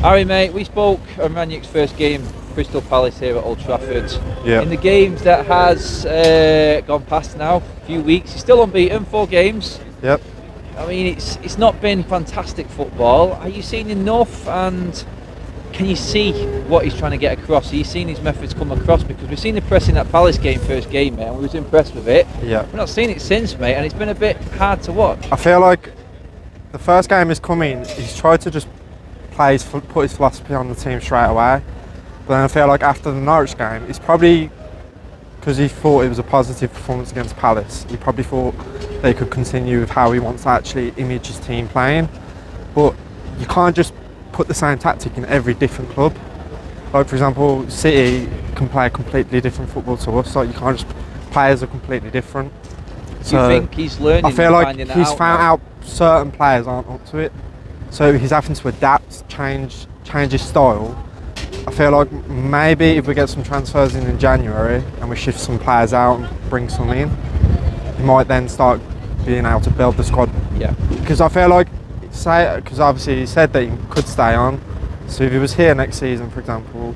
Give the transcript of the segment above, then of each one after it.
Harry, mate, we spoke on Ranieri's first game, Crystal Palace here at Old Trafford. Yeah. In the games that has gone past now, a few weeks, he's still unbeaten, 4 games. Yep. I mean, it's not been fantastic football. Are you seeing enough, and can you see what he's trying to get across? Are you seeing his methods come across? Because we've seen the press in that Palace game, first game, mate, and we was impressed with it. Yeah. We're not seeing it since, mate, and it's been a bit hard to watch. I feel like the first game is coming, he's tried to just put his philosophy on the team straight away. But then I feel like after the Norwich game, it's probably because he thought it was a positive performance against Palace. He probably thought they could continue with how he wants to actually image his team playing. But you can't just put the same tactic in every different club. Like for example, City can play a completely different football to us. Like you can't just players are completely different. Do you think he's learning? I feel like he's found out certain players aren't up to it, so he's having to adapt, change his style. I feel like maybe if we get some transfers in January and we shift some players out and bring some in, he might then start being able to build the squad. Yeah. Because I feel like, because obviously he said that he could stay on, so if he was here next season, for example,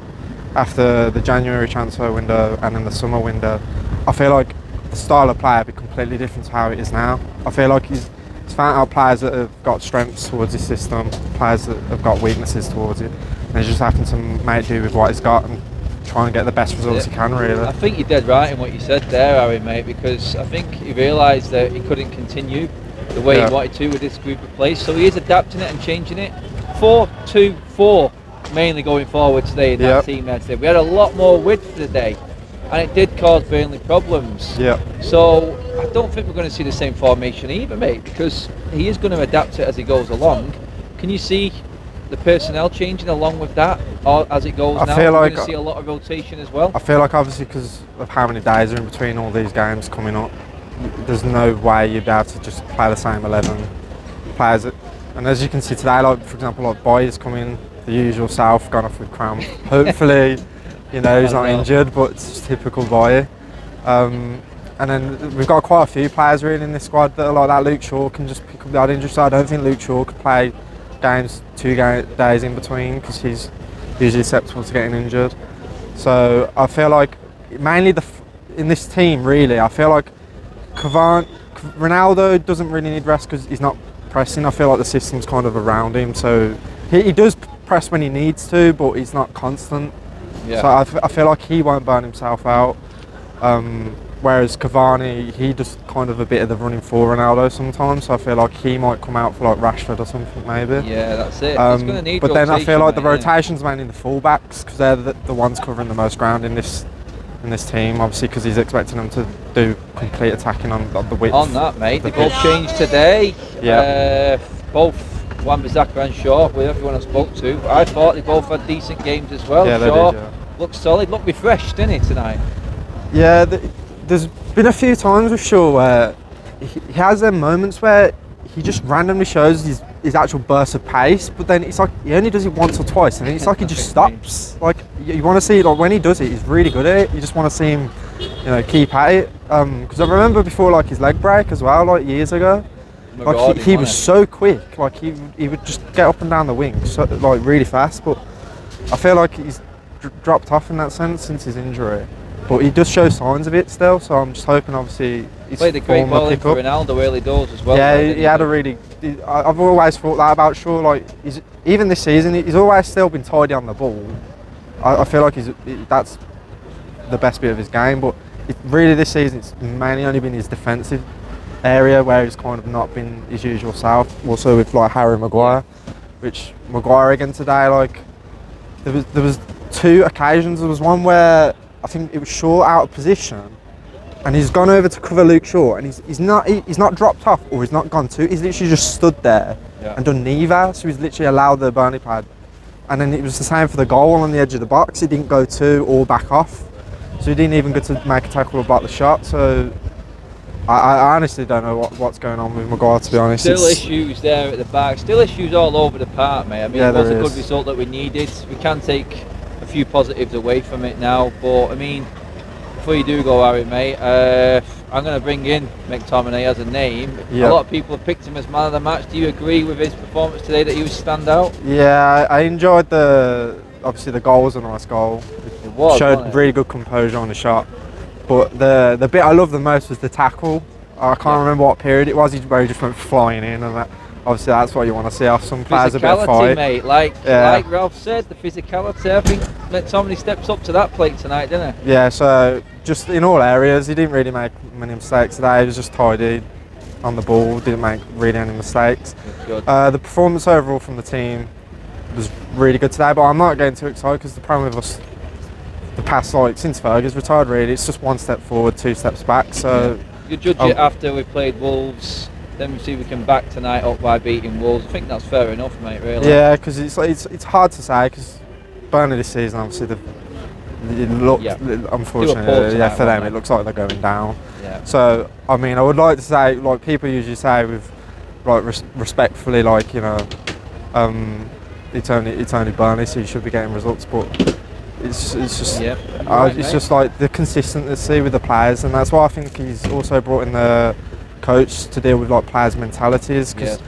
after the January transfer window and in the summer window, I feel like the style of play would be completely different to how it is now. I feel like he's found out players that have got strengths towards his system, players that have got weaknesses towards it, and he's just having to make do with what he's got and try and get the best results he can, really. I think you're dead right in what you said there, Harry, mate, because I think he realised that he couldn't continue the way he wanted to with this group of players, so he is adapting it and changing it. 4-2-4 mainly going forward today in that team there today. We had a lot more width today, and it did cause Burnley problems. Yeah. So I don't think we're going to see the same formation either, mate, because he is going to adapt it as he goes along. Can you see the personnel changing along with that, or as it goes now? We're going to see a lot of rotation as well. I feel like obviously because of how many days are in between all these games coming up, there's no way you'd be able to just play the same 11 players. And as you can see today, like for example, like Boy's coming, the usual South, gone off with cramp. Hopefully, you know, he's not injured, but it's just typical Boy. And then we've got quite a few players really in this squad that are like that. Luke Shaw can just pick up the odd injury, so I don't think Luke Shaw could play games 2 days in between because he's usually susceptible to getting injured. So I feel like mainly in this team really, I feel like Ronaldo doesn't really need rest because he's not pressing. I feel like the system's kind of around him, so he does press when he needs to, but he's not constant. Yeah. So I feel like he won't burn himself out. Whereas Cavani, he does kind of a bit of the running for Ronaldo sometimes, so I feel like he might come out for like Rashford or something maybe. Yeah, that's it. He's going to need but then I feel like the mate, rotation's mainly the full-backs because they're the ones covering the most ground in this team, obviously because he's expecting them to do complete attacking on the width. On that, mate, they both changed today. Yeah. Both Wan-Bissaka and Shaw, with everyone I spoke to, I thought they both had decent games as well. Yeah, Shaw they did, looked solid, looked refreshed, didn't he, tonight? Yeah, there's been a few times with Shaw where he has them moments where he just randomly shows his actual burst of pace, but then it's like he only does it once or twice, and then it's like he just stops. Like you want to see it, like when he does it, he's really good at it. You just want to see him, you know, keep at it. Because I remember before, like his leg break as well, like years ago. Like he was so quick. Like he would just get up and down the wing, so, like really fast. But I feel like he's dropped off in that sense since his injury. But he does show signs of it still, so I'm just hoping obviously he's played a great ball in for Ronaldo early doors as well. Yeah, he had a really. I've always thought that about Shaw. Like even this season, he's always still been tidy on the ball. I feel like that's the best bit of his game. But really this season, it's mainly only been his defensive area where he's kind of not been his usual self. Also with like Harry Maguire, which Maguire again today, like there was 2 occasions. There was one where I think it was Shaw out of position, and he's gone over to cover Luke Shaw, and he's not dropped off or he's not gone to. He's literally just stood there and done neither. So he's literally allowed the Burnley pad, and then it was the same for the goal on the edge of the box. He didn't go to or back off, so he didn't even get to make a tackle or block the shot. So I honestly don't know what's going on with Maguire, to be honest. Still issues there at the back, still issues all over the park, mate. I mean, it was a good result that we needed. We can take a few positives away from it now, but I mean, before you do go, Harry, mate, I'm going to bring in McTominay as a name. Yeah. A lot of people have picked him as man of the match. Do you agree with his performance today, that he was standout? Yeah, I enjoyed obviously the goal was a nice goal. It was, Showed wasn't it? really good composure on the shot. But the bit I loved the most was the tackle. I can't remember what period it was, where he just went flying in, and obviously that's what you want to see off some players, a bit of fight. Mate, like Ralph said, the physicality. I think McTominay steps up to that plate tonight, didn't he? Yeah, so just in all areas, he didn't really make many mistakes today. He was just tidy on the ball, didn't make really any mistakes. Good. The performance overall from the team was really good today, but I'm not getting too excited because the problem with us, the past, like since Fergie's retired, really, it's just one step forward, two steps back. So you judge it after we played Wolves. Then we see we can back tonight up by beating Wolves. I think that's fair enough, mate. Really. Yeah, because it's hard to say because Burnley this season, obviously, unfortunately, yeah, for them it looks like they're going down. Yeah. So I mean, I would like to say, like people usually say, with like respectfully, like it's only Burnley, so you should be getting results, but it's just it's just like the consistency with the players, and that's why I think he's also brought in the coach to deal with like players' mentalities, because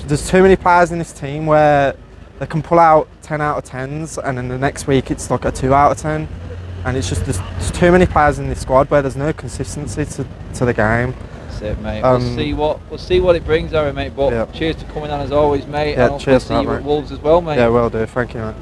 there's too many players in this team where they can pull out 10 out of 10s and then the next week it's like a 2 out of 10, and it's just there's too many players in this squad where there's no consistency to the game. That's it, mate. We'll see what it brings, Harry, mate. But cheers for coming on as always, mate. Yeah, and cheers see you mate. at Wolves as well, mate. Yeah, will do. Thank you, mate.